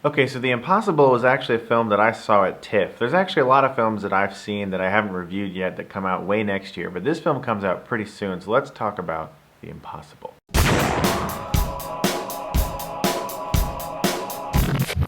Okay, so The Impossible was actually a film that I saw at TIFF. There's actually a lot of films that I've seen that I haven't reviewed yet that come out way next year, but this film comes out pretty soon, so let's talk about The Impossible.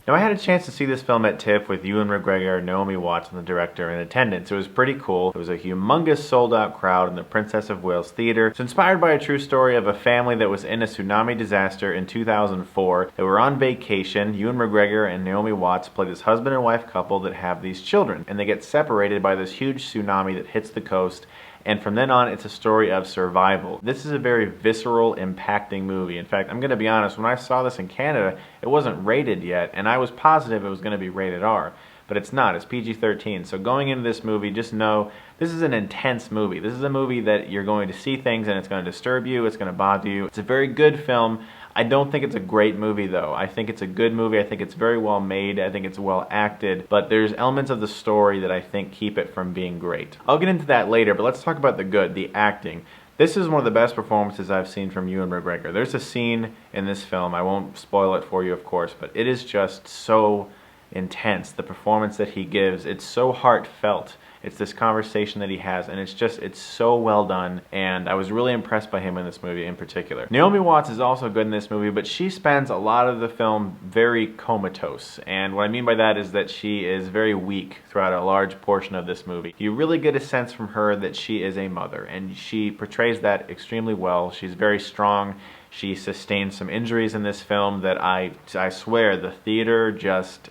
Now, I had a chance to see this film at TIFF with Ewan McGregor, Naomi Watts, and the director in attendance. It was pretty cool. It was a humongous sold-out crowd in the Princess of Wales Theater. It's inspired by a true story of a family that was in a tsunami disaster in 2004. They were on vacation. Ewan McGregor and Naomi Watts play this husband and wife couple that have these children, and they get separated by this huge tsunami that hits the coast. And from then on, it's a story of survival. This is a very visceral, impacting movie. In fact, I'm gonna be honest, when I saw this in Canada, it wasn't rated yet, and I was positive it was gonna be rated R. But it's not, it's PG-13. So going into this movie, just know this is an intense movie. This is a movie that you're going to see things and it's gonna disturb you, it's gonna bother you. It's a very good film. I don't think it's a great movie though. I think it's a good movie. I think it's very well made. I think it's well acted, but there's elements of the story that I think keep it from being great. I'll get into that later, but let's talk about the good, the acting. This is one of the best performances I've seen from Ewan McGregor. There's a scene in this film, I won't spoil it for you of course, but it is just so intense. The performance that he gives, it's so heartfelt. It's this conversation that he has, and it's so well done, and I was really impressed by him in this movie in particular. Naomi Watts is also good in this movie, but she spends a lot of the film very comatose, and what I mean by that is that she is very weak throughout a large portion of this movie. You really get a sense from her that she is a mother, and she portrays that extremely well. She's very strong. She sustained some injuries in this film that I swear the theater just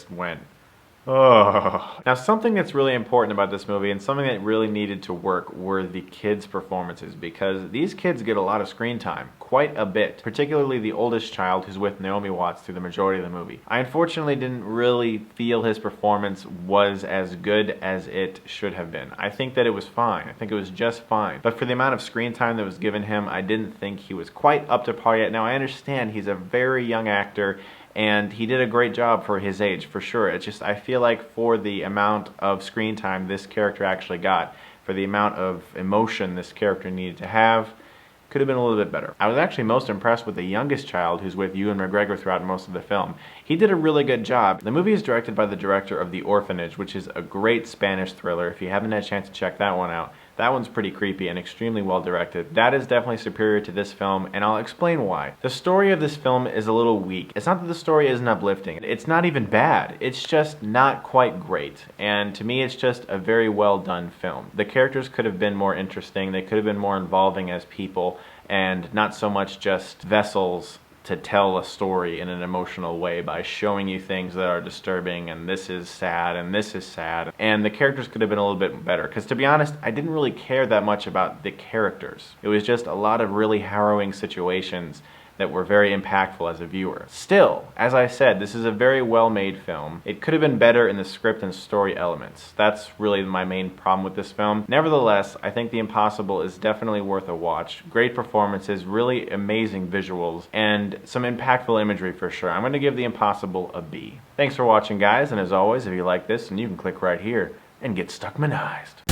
went, oh. Now, something that's really important about this movie and something that really needed to work were the kids' performances, because these kids get a lot of screen time, quite a bit, particularly the oldest child who's with Naomi Watts through the majority of the movie. I unfortunately didn't really feel his performance was as good as it should have been. I think that it was fine. I think it was just fine. But for the amount of screen time that was given him, I didn't think he was quite up to par yet. Now, I understand he's a very young actor, and he did a great job for his age, for sure. It's just, I feel like for the amount of screen time this character actually got, for the amount of emotion this character needed to have, could have been a little bit better. I was actually most impressed with the youngest child who's with Ewan McGregor throughout most of the film. He did a really good job. The movie is directed by the director of The Orphanage, which is a great Spanish thriller. If you haven't had a chance to check that one out, that one's pretty creepy and extremely well directed. That is definitely superior to this film, and I'll explain why. The story of this film is a little weak. It's not that the story isn't uplifting. It's not even bad. It's just not quite great. And to me, it's just a very well done film. The characters could have been more interesting. They could have been more involving as people, and not so much just vessels to tell a story in an emotional way by showing you things that are disturbing and this is sad and this is sad. And the characters could have been a little bit better, because to be honest, I didn't really care that much about the characters. It was just a lot of really harrowing situations that were very impactful as a viewer. Still, as I said, this is a very well-made film. It could have been better in the script and story elements. That's really my main problem with this film. Nevertheless, I think The Impossible is definitely worth a watch. Great performances, really amazing visuals, and some impactful imagery for sure. I'm gonna give The Impossible a B. Thanks for watching, guys, and as always, if you like this, then you can click right here and get Stuckmanized.